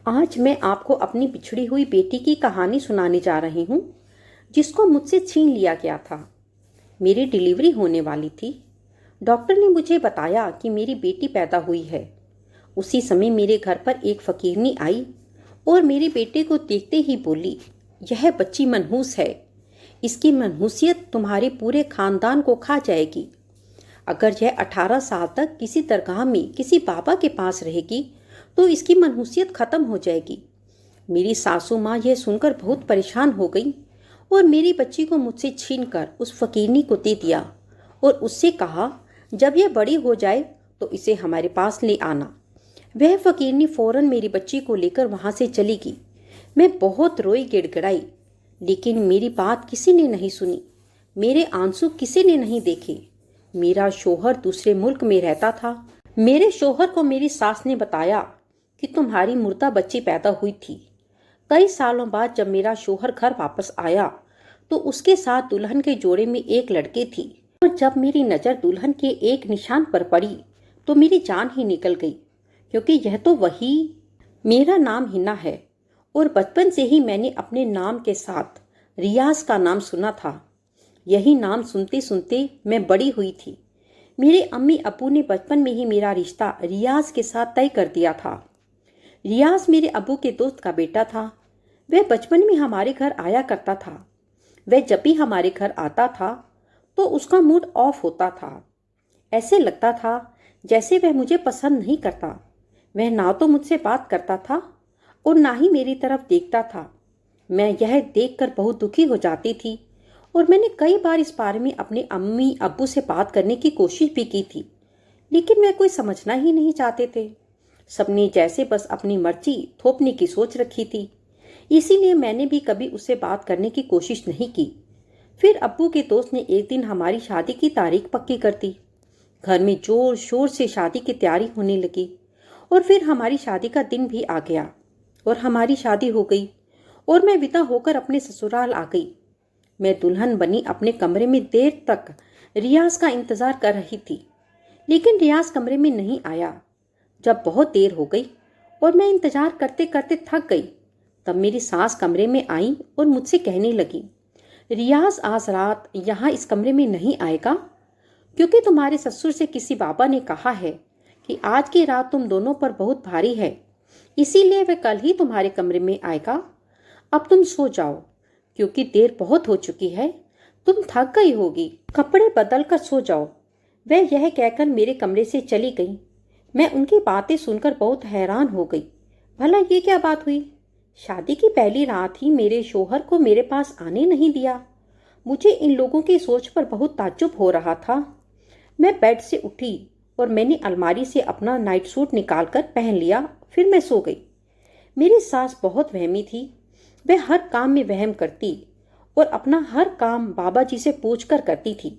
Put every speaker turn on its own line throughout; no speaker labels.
आज मैं आपको अपनी बिछड़ी हुई बेटी की कहानी सुनाने जा रही हूँ, जिसको मुझसे छीन लिया गया था। मेरी डिलीवरी होने वाली थी। डॉक्टर ने मुझे बताया कि मेरी बेटी पैदा हुई है। उसी समय मेरे घर पर एक फकीरनी आई और मेरे बेटे को देखते ही बोली, यह बच्ची मनहूस है। इसकी मनहूसियत तुम्हारे पूरे खानदान को खा जाएगी। अगर यह 18 साल तक किसी दरगाह में किसी बाबा के पास रहेगी तो इसकी मनहूसियत खत्म हो जाएगी। मेरी सासू माँ यह सुनकर बहुत परेशान हो गई और मेरी बच्ची को मुझसे छीनकर उस फकीरनी को दे दिया और उससे कहा, जब यह बड़ी हो जाए तो इसे हमारे पास ले आना। वह फकीरनी फौरन मेरी बच्ची को लेकर वहां से चली गई। मैं बहुत रोई गिड़गिड़ाई, लेकिन मेरी बात किसी ने नहीं सुनी। मेरे आंसू किसी ने नहीं देखे। मेरा शोहर दूसरे मुल्क में रहता था। मेरे शोहर को मेरी सास ने बताया कि तुम्हारी मुर्दा बच्ची पैदा हुई थी। कई सालों बाद जब मेरा शोहर घर वापस आया तो उसके साथ दुल्हन के जोड़े में एक लड़की थी। और जब मेरी नज़र दुल्हन के एक निशान पर पड़ी तो मेरी जान ही निकल गई, क्योंकि यह तो वही। मेरा नाम हिना है और बचपन से ही मैंने अपने नाम के साथ रियाज का नाम सुना था। यही नाम सुनते सुनते मैं बड़ी हुई थी। मेरे अम्मी अब्बू ने बचपन में ही मेरा रिश्ता रियाज के साथ तय कर दिया था। रियाज मेरे अब्बू के दोस्त का बेटा था। वह बचपन में हमारे घर आया करता था। वह जब भी हमारे घर आता था तो उसका मूड ऑफ होता था। ऐसे लगता था जैसे वह मुझे पसंद नहीं करता। वह ना तो मुझसे बात करता था और ना ही मेरी तरफ देखता था। मैं यह देखकर बहुत दुखी हो जाती थी और मैंने कई बार इस बारे में अपने अम्मी अब्बू से बात करने की कोशिश भी की थी, लेकिन वे कोई समझना ही नहीं चाहते थे। सबने जैसे बस अपनी मर्जी थोपने की सोच रखी थी। इसीलिए मैंने भी कभी उससे बात करने की कोशिश नहीं की। फिर अब्बू के दोस्त ने एक दिन हमारी शादी की तारीख पक्की कर दी। घर में जोर शोर से शादी की तैयारी होने लगी और फिर हमारी शादी का दिन भी आ गया और हमारी शादी हो गई और मैं विदा होकर अपने ससुराल आ गई। मैं दुल्हन बनी अपने कमरे में देर तक रियाज का इंतजार कर रही थी, लेकिन रियाज कमरे में नहीं आया। जब बहुत देर हो गई और मैं इंतजार करते करते थक गई, तब मेरी सास कमरे में आई और मुझसे कहने लगी, रियाज आज रात यहाँ इस कमरे में नहीं आएगा, क्योंकि तुम्हारे ससुर से किसी बाबा ने कहा है कि आज की रात तुम दोनों पर बहुत भारी है, इसीलिए वह कल ही तुम्हारे कमरे में आएगा। अब तुम सो जाओ, क्योंकि देर बहुत हो चुकी है। तुम थक गई होगी, कपड़े बदल कर सो जाओ। वह यह कहकर मेरे कमरे से चली गई। मैं उनकी बातें सुनकर बहुत हैरान हो गई। भला ये क्या बात हुई? शादी की पहली रात ही मेरे शोहर को मेरे पास आने नहीं दिया। मुझे इन लोगों की सोच पर बहुत ताज्जुब हो रहा था। मैं बेड से उठी और मैंने अलमारी से अपना नाइट सूट निकालकर पहन लिया। फिर मैं सो गई। मेरी सास बहुत वहमी थी। वह हर काम में वहम करती और अपना हर काम बाबा जी से पूछकर करती थी।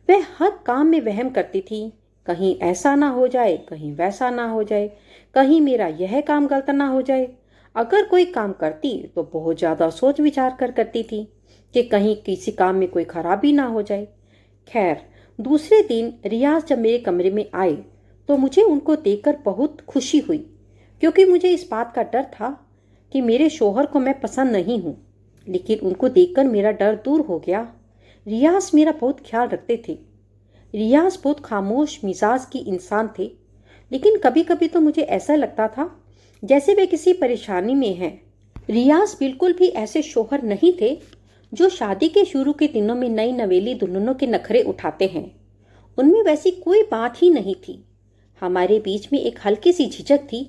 वह हर काम में वहम करती थी, कहीं ऐसा ना हो जाए, कहीं वैसा ना हो जाए, कहीं मेरा यह काम गलत ना हो जाए। अगर कोई काम करती तो बहुत ज़्यादा सोच विचार कर करती थी कि कहीं किसी काम में कोई खराबी ना हो जाए। खैर, दूसरे दिन रियाज जब मेरे कमरे में आए तो मुझे उनको देखकर बहुत खुशी हुई, क्योंकि मुझे इस बात का डर था कि मेरे शोहर को मैं पसंद नहीं हूँ। लेकिन उनको देखकर मेरा डर दूर हो गया। रियाज मेरा बहुत ख्याल रखते थे। रियाज बहुत खामोश मिजाज की इंसान थे, लेकिन कभी कभी तो मुझे ऐसा लगता था जैसे वे किसी परेशानी में हैं। रियाज बिल्कुल भी ऐसे शोहर नहीं थे जो शादी के शुरू के दिनों में नई नवेली दुल्हनों के नखरे उठाते हैं। उनमें वैसी कोई बात ही नहीं थी। हमारे बीच में एक हल्की सी झिझक थी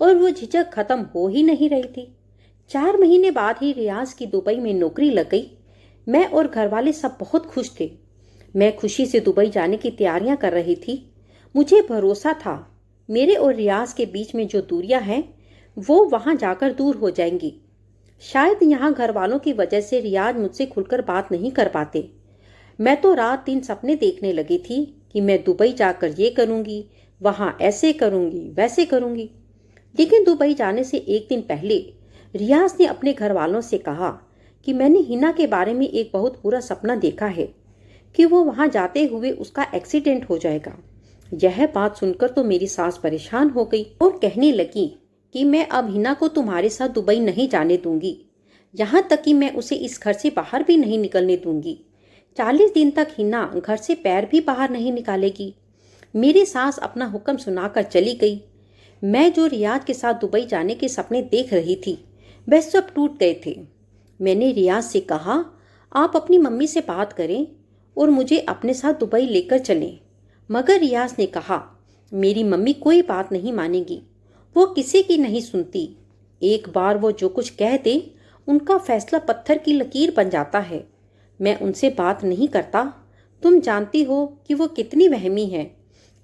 और वो झिझक खत्म हो ही नहीं रही थी। 4 महीने बाद ही रियाज की दुबई में नौकरी लग गई। मैं और घरवाले सब बहुत खुश थे। मैं खुशी से दुबई जाने की तैयारियां कर रही थी। मुझे भरोसा था मेरे और रियाज के बीच में जो दूरियां हैं वो वहां जाकर दूर हो जाएंगी। शायद यहाँ घर वालों की वजह से रियाज मुझसे खुलकर बात नहीं कर पाते। मैं तो रात दिन सपने देखने लगी थी कि मैं दुबई जाकर ये करूंगी, वहां ऐसे करूंगी, वैसे करूंगी। लेकिन दुबई जाने से एक दिन पहले रियाज ने अपने घर वालों से कहा कि मैंने हिना के बारे में एक बहुत बुरा सपना देखा है कि वो वहां जाते हुए उसका एक्सीडेंट हो जाएगा। यह बात सुनकर तो मेरी सास परेशान हो गई और कहने लगी कि मैं अब हिना को तुम्हारे साथ दुबई नहीं जाने दूंगी। यहाँ तक कि मैं उसे इस घर से बाहर भी नहीं निकलने दूंगी। 40 दिन तक हिना घर से पैर भी बाहर नहीं निकालेगी। मेरी सास अपना हुक्म सुनाकर चली गई। मैं जो रियाज के साथ दुबई जाने के सपने देख रही थी वह सब टूट गए थे। मैंने रियाज से कहा, आप अपनी मम्मी से बात करें और मुझे अपने साथ दुबई लेकर चलें। मगर रियाज ने कहा, मेरी मम्मी कोई बात नहीं मानेगी, वो किसी की नहीं सुनती। एक बार वो जो कुछ कह दे उनका फैसला पत्थर की लकीर बन जाता है। मैं उनसे बात नहीं करता। तुम जानती हो कि वो कितनी वहमी है,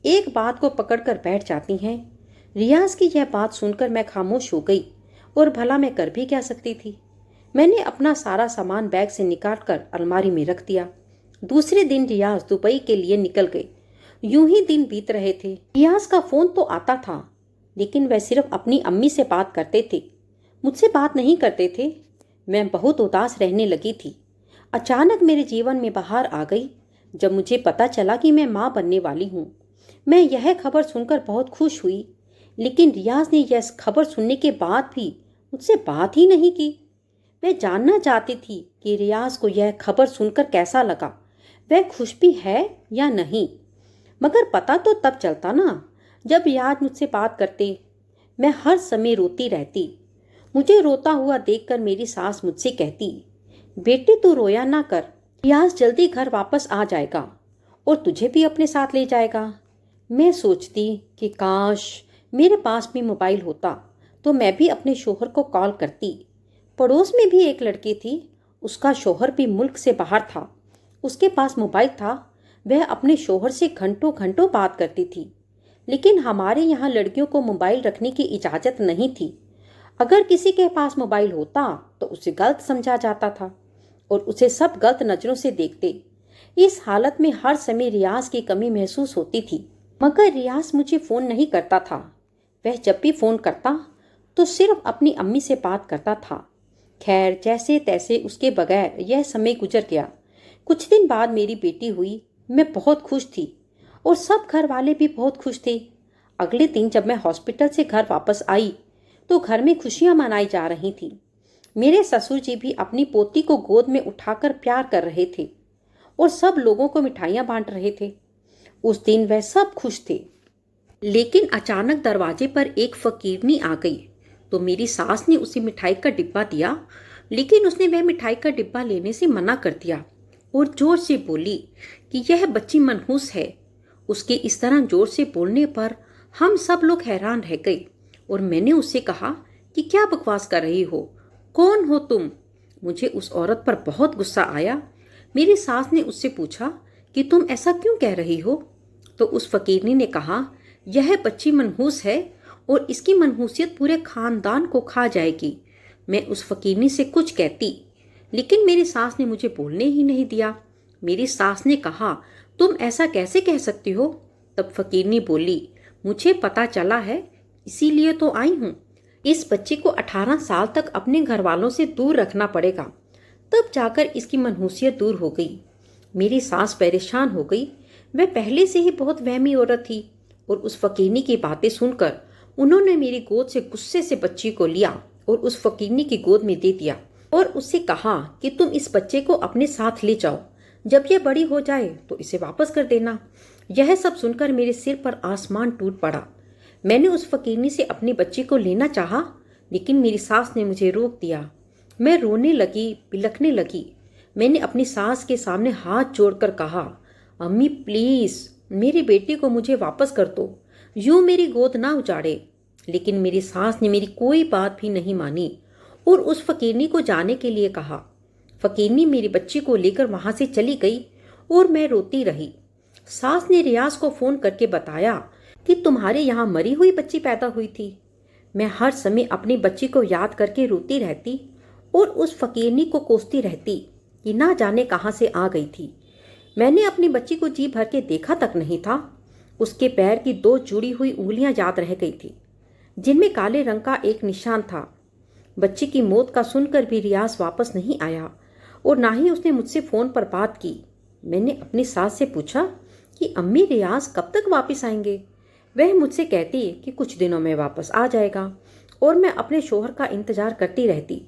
एक बात को पकड़कर बैठ जाती हैं। रियाज की यह बात सुनकर मैं खामोश हो गई और भला मैं कर भी क्या सकती थी। मैंने अपना सारा सामान बैग से निकाल कर अलमारी में रख दिया। दूसरे दिन रियाज दुबई के लिए निकल गए। यूं ही दिन बीत रहे थे। रियाज का फोन तो आता था, लेकिन वह सिर्फ अपनी अम्मी से बात करते थे, मुझसे बात नहीं करते थे। मैं बहुत उदास रहने लगी थी। अचानक मेरे जीवन में बहार आ गई जब मुझे पता चला कि मैं माँ बनने वाली हूँ। मैं यह खबर सुनकर बहुत खुश हुई, लेकिन रियाज ने यह खबर सुनने के बाद भी मुझसे बात ही नहीं की। मैं जानना चाहती थी कि रियाज को यह खबर सुनकर कैसा लगा, वह खुश भी है या नहीं। मगर पता तो तब चलता ना जब रियाज मुझसे बात करते। मैं हर समय रोती रहती। मुझे रोता हुआ देखकर मेरी सास मुझसे कहती, बेटी तू रोया ना कर, रियाज जल्दी घर वापस आ जाएगा और तुझे भी अपने साथ ले जाएगा। मैं सोचती कि काश मेरे पास भी मोबाइल होता तो मैं भी अपने शोहर को कॉल करती। पड़ोस में भी एक लड़की थी, उसका शोहर भी मुल्क से बाहर था। उसके पास मोबाइल था, वह अपने शोहर से घंटों घंटों बात करती थी। लेकिन हमारे यहाँ लड़कियों को मोबाइल रखने की इजाज़त नहीं थी। अगर किसी के पास मोबाइल होता तो उसे गलत समझा जाता था और उसे सब गलत नज़रों से देखते। इस हालत में हर समय रियाज की कमी महसूस होती थी। मगर रियाज मुझे फ़ोन नहीं करता था। वह जब भी फ़ोन करता तो सिर्फ अपनी अम्मी से बात करता था। खैर, जैसे तैसे उसके बगैर यह समय गुजर गया। कुछ दिन बाद मेरी बेटी हुई। मैं बहुत खुश थी और सब घर वाले भी बहुत खुश थे। अगले दिन जब मैं हॉस्पिटल से घर वापस आई तो घर में खुशियां मनाई जा रही थी। मेरे ससुर जी भी अपनी पोती को गोद में उठाकर प्यार कर रहे थे और सब लोगों को मिठाइयां बांट रहे थे। उस दिन वह सब खुश थे। लेकिन अचानक दरवाजे पर एक फकीरनी आ गई तो मेरी सास ने उसे मिठाई का डिब्बा दिया, लेकिन उसने वह मिठाई का डिब्बा लेने से मना कर दिया और जोर से बोली कि यह बच्ची मनहूस है। उसके इस तरह जोर से बोलने पर हम सब लोग हैरान रह गए और मैंने उससे कहा कि क्या बकवास कर रही हो, कौन हो तुम। मुझे उस औरत पर बहुत गुस्सा आया। मेरी सास ने उससे पूछा कि तुम ऐसा क्यों कह रही हो। तो उस फकीरनी ने कहा, यह बच्ची मनहूस है और इसकी मनहूसियत पूरे खानदान को खा जाएगी। मैं उस फकीरनी से कुछ कहती, लेकिन मेरी सास ने मुझे बोलने ही नहीं दिया। मेरी सास ने कहा, तुम ऐसा कैसे कह सकती हो। तब फकीरनी बोली, मुझे पता चला है इसीलिए तो आई हूँ। इस बच्चे को 18 साल तक अपने घर वालों से दूर रखना पड़ेगा, तब जाकर इसकी मनहूसियत दूर हो गई। मेरी सास परेशान हो गई। वह पहले से ही बहुत वहमी औरत थी और उस फकीरनी की बातें सुनकर उन्होंने मेरी गोद से गुस्से से बच्ची को लिया और उस फकीरनी की गोद में दे दिया और उससे कहा कि तुम इस बच्चे को अपने साथ ले जाओ, जब यह बड़ी हो जाए तो इसे वापस कर देना। यह सब सुनकर मेरे सिर पर आसमान टूट पड़ा। मैंने उस फकीरनी से अपनी बच्ची को लेना चाहा, लेकिन मेरी सास ने मुझे रोक दिया। मैं रोने लगी, बिलखने लगी। मैंने अपनी सास के सामने हाथ जोड़कर कहा, अम्मी प्लीज़ मेरी बेटी को मुझे वापस कर दो, यूं मेरी गोद ना उजाड़े। लेकिन मेरी सास ने मेरी कोई बात भी नहीं मानी और उस फकीरनी को जाने के लिए कहा। फकीरनी मेरी बच्ची को लेकर वहां से चली गई और मैं रोती रही। सास ने रियाज को फ़ोन करके बताया कि तुम्हारे यहाँ मरी हुई बच्ची पैदा हुई थी। मैं हर समय अपनी बच्ची को याद करके रोती रहती और उस फकीरनी को कोसती रहती कि ना जाने कहाँ से आ गई थी। मैंने अपनी बच्ची को जी भर के देखा तक नहीं था। उसके पैर की 2 जुड़ी हुई उंगलियां याद रह गई थी, जिनमें काले रंग का एक निशान था। बच्ची की मौत का सुनकर भी रियाज वापस नहीं आया और ना ही उसने मुझसे फ़ोन पर बात की। मैंने अपनी सास से पूछा कि अम्मी रियाज कब तक वापस आएंगे। वह मुझसे कहती कि कुछ दिनों में वापस आ जाएगा और मैं अपने शोहर का इंतजार करती रहती।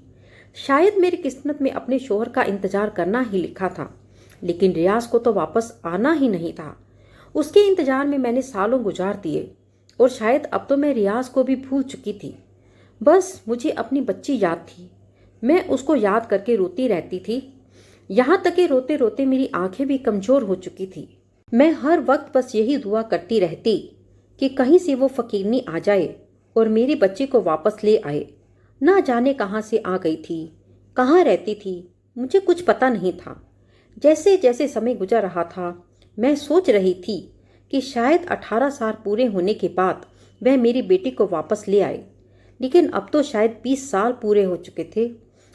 शायद मेरी किस्मत में अपने शोहर का इंतजार करना ही लिखा था, लेकिन रियाज को तो वापस आना ही नहीं था। उसके इंतजार में मैंने सालों गुजार दिए और शायद अब तो मैं रियाज को भी भूल चुकी थी। बस मुझे अपनी बच्ची याद थी। मैं उसको याद करके रोती रहती थी, यहाँ तक कि रोते रोते मेरी आंखें भी कमजोर हो चुकी थी। मैं हर वक्त बस यही दुआ करती रहती कि कहीं से वो फकीरनी आ जाए और मेरी बच्ची को वापस ले आए। ना जाने कहाँ से आ गई थी, कहाँ रहती थी, मुझे कुछ पता नहीं था। जैसे जैसे समय गुजर रहा था, मैं सोच रही थी कि शायद 18 साल पूरे होने के बाद वह मेरी बेटी को वापस ले आए, लेकिन अब तो शायद 20 साल पूरे हो चुके थे।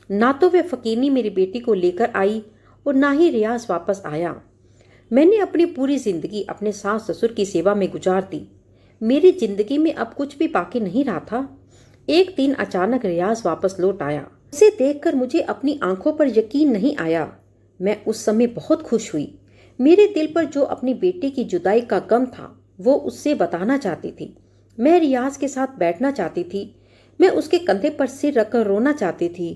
ना तो वह फकीरनी मेरी बेटी को लेकर आई और ना ही रियाज वापस आया। मैंने अपनी पूरी जिंदगी अपने सास ससुर की सेवा में गुजार दी। मेरी जिंदगी में अब कुछ भी बाकी नहीं रहा था। एक दिन अचानक रियाज वापस लौट आया। उसे देखकर मुझे अपनी आंखों पर यकीन नहीं आया। मैं उस समय बहुत खुश हुई। मेरे दिल पर जो अपनी बेटी की जुदाई का गम था वो उससे बताना चाहती थी। मैं रियाज के साथ बैठना चाहती थी। मैं उसके कंधे पर सिर रखकर रोना चाहती थी,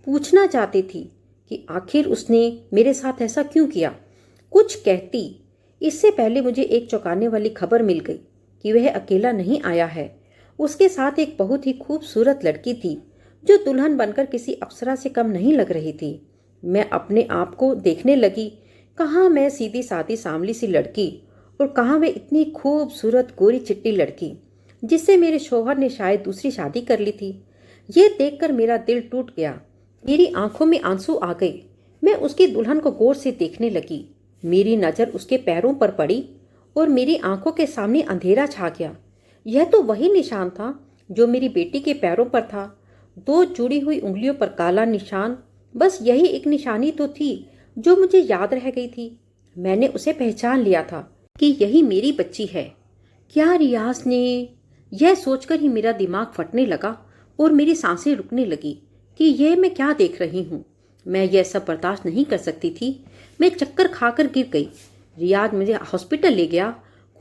पूछना चाहती थी कि आखिर उसने मेरे साथ ऐसा क्यों किया। कुछ कहती। इससे पहले मुझे एक चौंकाने वाली खबर मिल गई कि वह अकेला नहीं आया है। उसके साथ एक बहुत ही खूबसूरत लड़की थी जो दुल्हन बनकर किसी अप्सरा से कम नहीं लग रही थी। मैं अपने आप को देखने लगी, कहाँ मैं सीधी सादी सांवली सी लड़की और कहाँ मैं इतनी खूबसूरत गोरी चिट्टी लड़की जिससे मेरे शौहर ने शायद दूसरी शादी कर ली थी। ये देखकर मेरा दिल टूट गया। मेरी आंखों में आंसू आ गए। मैं उसकी दुल्हन को गौर से देखने लगी। मेरी नज़र उसके पैरों पर पड़ी और मेरी आंखों के सामने अंधेरा छा गया। यह तो वही निशान था जो मेरी बेटी के पैरों पर था। 2 जुड़ी हुई उंगलियों पर काला निशान। बस यही एक निशानी तो थी जो मुझे याद रह गई थी। मैंने उसे पहचान लिया था कि यही मेरी बच्ची है। क्या रियाज ने? यह सोचकर ही मेरा दिमाग फटने लगा और मेरी सांसें रुकने लगी कि यह मैं क्या देख रही हूँ। मैं यह सब बर्दाश्त नहीं कर सकती थी। मैं चक्कर खाकर गिर गई। रियाज मुझे हॉस्पिटल ले गया।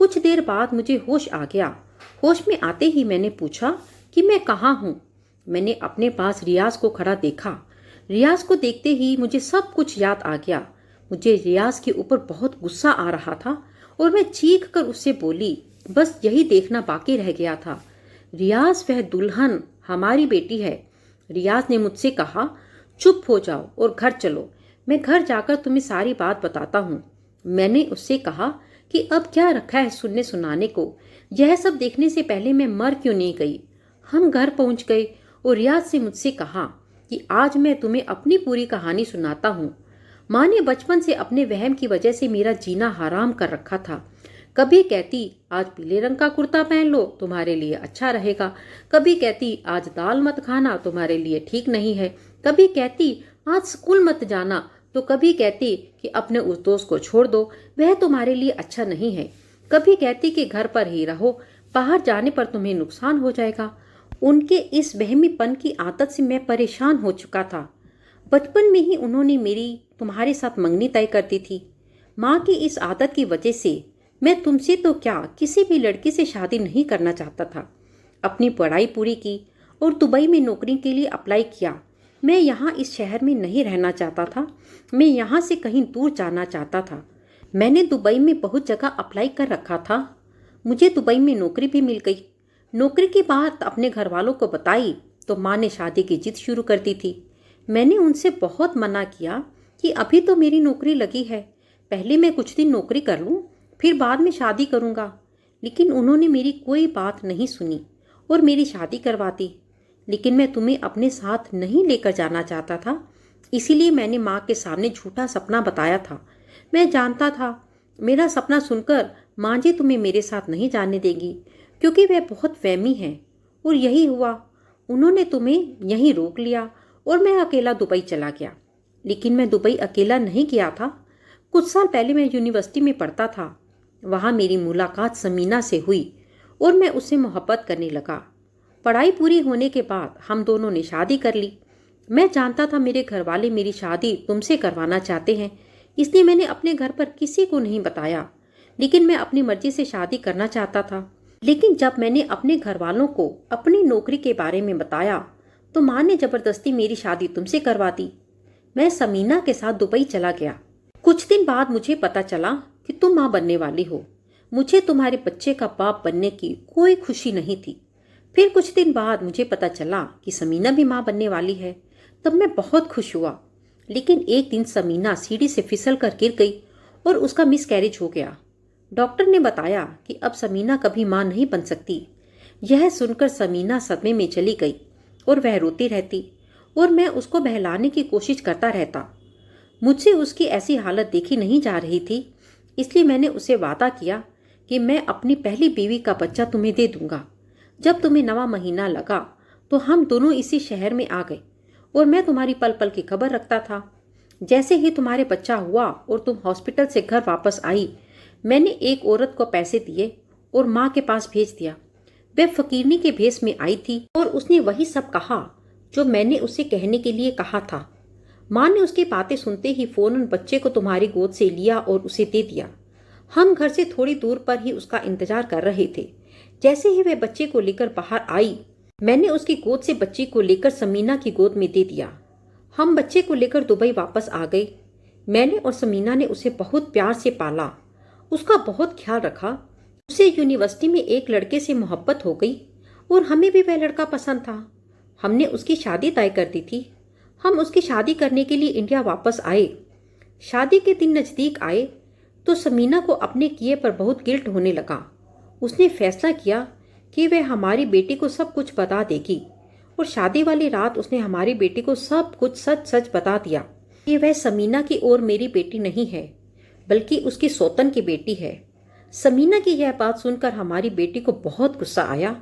कुछ देर बाद मुझे होश आ गया। होश में आते ही मैंने पूछा कि मैं कहाँ हूँ। मैंने अपने पास रियाज को खड़ा देखा। रियाज को देखते ही मुझे सब कुछ याद आ गया। मुझे रियाज के ऊपर बहुत गुस्सा आ रहा था और मैं चीख कर उससे बोली, बस यही देखना बाकी रह गया था। रियाज, वह दुल्हन हमारी बेटी है। रियाज ने मुझसे कहा, चुप हो जाओ और घर चलो, मैं घर जाकर तुम्हें सारी बात बताता हूँ। मैंने उससे कहा कि अब क्या रखा है सुनने सुनाने को, यह सब देखने से पहले मैं मर क्यों नहीं गई। हम घर पहुंच गए और रियाज से मुझसे कहा कि आज मैं तुम्हें अपनी पूरी कहानी सुनाता हूँ। माँ ने बचपन से अपने वहम की वजह से मेरा जीना हराम कर रखा था। कभी कहती आज पीले रंग का कुर्ता पहन लो, तुम्हारे लिए अच्छा रहेगा। कभी कहती आज दाल मत खाना, तुम्हारे लिए ठीक नहीं है। कभी कहती आज स्कूल मत जाना, तो कभी कहती कि अपने उस दोस्त को छोड़ दो, वह तुम्हारे लिए अच्छा नहीं है। कभी कहती कि घर पर ही रहो, बाहर जाने पर तुम्हें नुकसान हो जाएगा। उनके इस वहमीपन की आदत से मैं परेशान हो चुका था। बचपन में ही उन्होंने मेरी तुम्हारे साथ मंगनी तय कर दी थी। माँ की इस आदत की वजह से मैं तुमसे तो क्या किसी भी लड़की से शादी नहीं करना चाहता था। अपनी पढ़ाई पूरी की और दुबई में नौकरी के लिए अप्लाई किया। मैं यहाँ इस शहर में नहीं रहना चाहता था। मैं यहाँ से कहीं दूर जाना चाहता था। मैंने दुबई में बहुत जगह अप्लाई कर रखा था। मुझे दुबई में नौकरी भी मिल गई। नौकरी की बात अपने घर वालों को बताई तो माँ ने शादी की जिद शुरू कर दी थी। मैंने उनसे बहुत मना किया कि अभी तो मेरी नौकरी लगी है, पहले मैं कुछ दिन नौकरी कर लूँ, फिर बाद में शादी करूँगा। लेकिन उन्होंने मेरी कोई बात नहीं सुनी और मेरी शादी करवा दी। लेकिन मैं तुम्हें अपने साथ नहीं लेकर जाना चाहता था, इसीलिए मैंने माँ के सामने झूठा सपना बताया था। मैं जानता था मेरा सपना सुनकर माँ जी तुम्हें मेरे साथ नहीं जाने देगी, क्योंकि वह बहुत वहमी है। और यही हुआ, उन्होंने तुम्हें यहीं रोक लिया और मैं अकेला दुबई चला गया। लेकिन मैं दुबई अकेला नहीं गया था। कुछ साल पहले मैं यूनिवर्सिटी में पढ़ता था। वहाँ मेरी मुलाकात समीना से हुई और मैं उससे मोहब्बत करने लगा। पढ़ाई पूरी होने के बाद हम दोनों ने शादी कर ली। मैं जानता था मेरे घर वाले मेरी शादी तुमसे करवाना चाहते हैं, इसलिए मैंने अपने घर पर किसी को नहीं बताया। लेकिन मैं अपनी मर्जी से शादी करना चाहता था। लेकिन जब मैंने अपने घर वालों को अपनी नौकरी के बारे में बताया तो माँ ने जबरदस्ती मेरी शादी तुमसे करवा दी। मैं समीना के साथ दुबई चला गया। कुछ दिन बाद मुझे पता चला कि तुम माँ बनने वाली हो। मुझे तुम्हारे बच्चे का बाप बनने की कोई खुशी नहीं थी। फिर कुछ दिन बाद मुझे पता चला कि समीना भी माँ बनने वाली है। तब मैं बहुत खुश हुआ। लेकिन एक दिन समीना सीढ़ी से फिसल कर गिर गई और उसका मिसकैरेज हो गया। डॉक्टर ने बताया कि अब समीना कभी माँ नहीं बन सकती। यह सुनकर समीना सदमे में चली गई और वह रोती रहती और मैं उसको बहलाने की कोशिश करता रहता। मुझसे उसकी ऐसी हालत देखी नहीं जा रही थी, इसलिए मैंने उसे वादा किया कि मैं अपनी पहली बीवी का बच्चा तुम्हें दे दूंगा। जब तुम्हें 9वां महीना लगा तो हम दोनों इसी शहर में आ गए और मैं तुम्हारी पल पल की खबर रखता था। जैसे ही तुम्हारे बच्चा हुआ और तुम हॉस्पिटल से घर वापस आई, मैंने एक औरत को पैसे दिए और माँ के पास भेज दिया। वह फकीरनी के भेष में आई थी और उसने वही सब कहा जो मैंने उसे कहने के लिए कहा था। माँ ने उसकी बातें सुनते ही फौरन बच्चे को तुम्हारी गोद से लिया और उसे दे दिया। हम घर से थोड़ी दूर पर ही उसका इंतजार कर रहे थे। जैसे ही वह बच्चे को लेकर बाहर आई, मैंने उसकी गोद से बच्चे को लेकर समीना की गोद में दे दिया। हम बच्चे को लेकर दुबई वापस आ गए। मैंने और समीना ने उसे बहुत प्यार से पाला, उसका बहुत ख्याल रखा। उसे यूनिवर्सिटी में एक लड़के से मोहब्बत हो गई और हमें भी वह लड़का पसंद था। हमने उसकी शादी तय कर दी थी। हम उसकी शादी करने के लिए इंडिया वापस आए। शादी के दिन नज़दीक आए तो समीना को अपने किए पर बहुत गिल्ट होने लगा। उसने फैसला किया कि वह हमारी बेटी को सब कुछ बता देगी और शादी वाली रात उसने हमारी बेटी को सब कुछ सच सच बता दिया कि वह समीना की और मेरी बेटी नहीं है, बल्कि उसकी सौतन की बेटी है। समीना की यह बात सुनकर हमारी बेटी को बहुत गुस्सा आया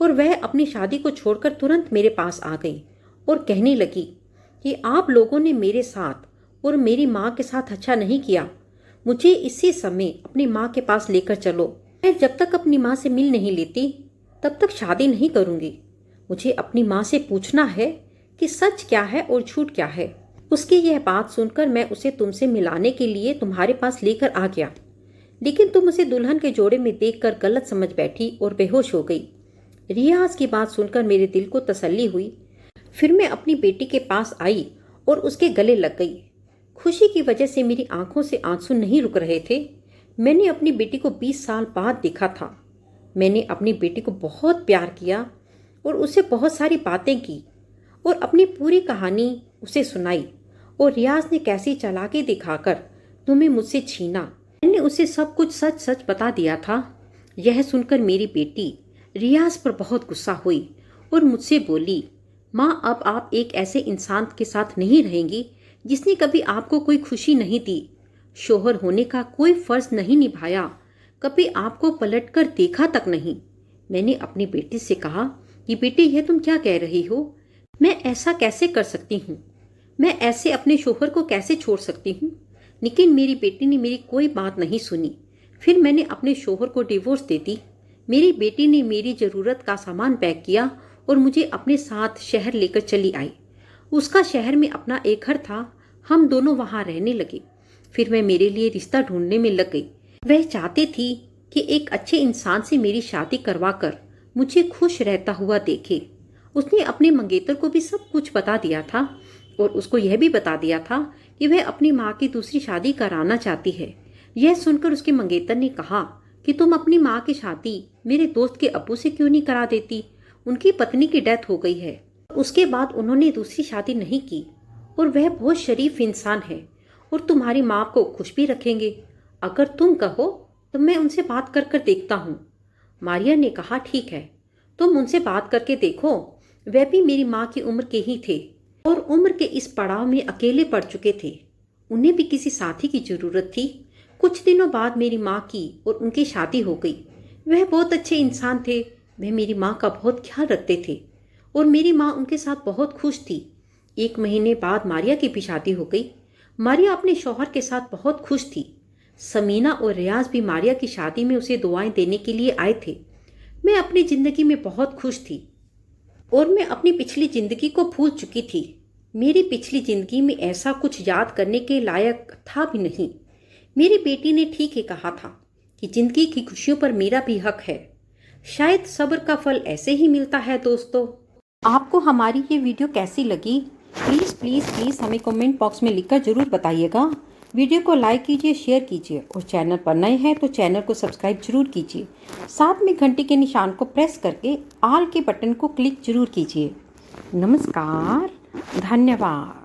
और वह अपनी शादी को छोड़कर तुरंत मेरे पास आ गई और कहने लगी कि आप लोगों ने मेरे साथ और मेरी माँ के साथ अच्छा नहीं किया। मुझे इसी समय अपनी माँ के पास लेकर चलो। मैं जब तक अपनी माँ से मिल नहीं लेती तब तक शादी नहीं करूँगी। मुझे अपनी माँ से पूछना है कि सच क्या है और झूठ क्या है। उसकी यह बात सुनकर मैं उसे तुमसे मिलाने के लिए तुम्हारे पास लेकर आ गया, लेकिन तुम उसे दुल्हन के जोड़े में देखकर गलत समझ बैठी और बेहोश हो गई। रियाज की बात सुनकर मेरे दिल को तसल्ली हुई। फिर मैं अपनी बेटी के पास आई और उसके गले लग गई। खुशी की वजह से मेरी आंखों से आंसू नहीं रुक रहे थे। मैंने अपनी बेटी को 20 साल बाद देखा था। मैंने अपनी बेटी को बहुत प्यार किया और उसे बहुत सारी बातें की और अपनी पूरी कहानी उसे सुनाई। और रियाज ने कैसी चालाकी दिखाकर तुम्हें मुझसे छीना। मैंने उसे सब कुछ सच सच बता दिया था। यह सुनकर मेरी बेटी रियाज पर बहुत गुस्सा हुई और मुझसे बोली, माँ अब आप एक ऐसे इंसान के साथ नहीं रहेंगी जिसने कभी आपको कोई खुशी नहीं दी, शोहर होने का कोई फर्ज नहीं निभाया, कभी आपको पलटकर देखा तक नहीं। मैंने अपनी बेटी से कहा कि बेटी यह तुम क्या कह रही हो? मैं ऐसा कैसे कर सकती हूँ? मैं ऐसे अपने शोहर को कैसे छोड़ सकती हूँ? लेकिन मेरी बेटी ने मेरी कोई बात नहीं सुनी। फिर मैंने अपने शोहर को डिवोर्स दे दी। मेरी बेटी ने मेरी ज़रूरत का सामान पैक किया और मुझे अपने साथ शहर लेकर चली आई। उसका शहर में अपना एक घर था। हम दोनों वहाँ रहने लगे। फिर वह मेरे लिए रिश्ता ढूंढने में लग गई। वह चाहती थी कि एक अच्छे इंसान से मेरी शादी करवाकर मुझे खुश रहता हुआ देखे। उसने अपने मंगेतर को भी सब कुछ बता दिया था और उसको यह भी बता दिया था कि वह अपनी माँ की दूसरी शादी कराना चाहती है। यह सुनकर उसके मंगेतर ने कहा कि तुम अपनी माँ की शादी मेरे दोस्त के अब्बू से क्यों नहीं करा देती? उनकी पत्नी की डेथ हो गई है। उसके बाद उन्होंने दूसरी शादी नहीं की और वह बहुत शरीफ इंसान है और तुम्हारी माँ को खुश भी रखेंगे। अगर तुम कहो तो मैं उनसे बात कर कर देखता हूँ। मारिया ने कहा, ठीक है, तुम उनसे बात करके देखो। वह भी मेरी माँ की उम्र के ही थे और उम्र के इस पड़ाव में अकेले पड़ चुके थे। उन्हें भी किसी साथी की जरूरत थी। कुछ दिनों बाद मेरी माँ की और उनकी शादी हो गई। वह बहुत अच्छे इंसान थे। वह मेरी माँ का बहुत ख्याल रखते थे और मेरी माँ उनके साथ बहुत खुश थी। 1 महीने बाद मारिया की भी शादी हो गई। मारिया अपने शौहर के साथ बहुत खुश थी। समीना और रियाज भी मारिया की शादी में उसे दुआएं देने के लिए आए थे। मैं अपनी जिंदगी में बहुत खुश थी और मैं अपनी पिछली जिंदगी को भूल चुकी थी। मेरी पिछली जिंदगी में ऐसा कुछ याद करने के लायक था भी नहीं। मेरी बेटी ने ठीक ही कहा था कि जिंदगी की खुशियों पर मेरा भी हक है। शायद सब्र का फल ऐसे ही मिलता है दोस्तों। आपको हमारी ये वीडियो कैसी लगी प्लीज़ प्लीज़ प्लीज़ हमें कमेंट बॉक्स में लिखकर ज़रूर बताइएगा। वीडियो को लाइक कीजिए, शेयर कीजिए और चैनल पर नए हैं तो चैनल को सब्सक्राइब जरूर कीजिए। साथ में घंटी के निशान को प्रेस करके ऑल के बटन को क्लिक जरूर कीजिए। नमस्कार, धन्यवाद।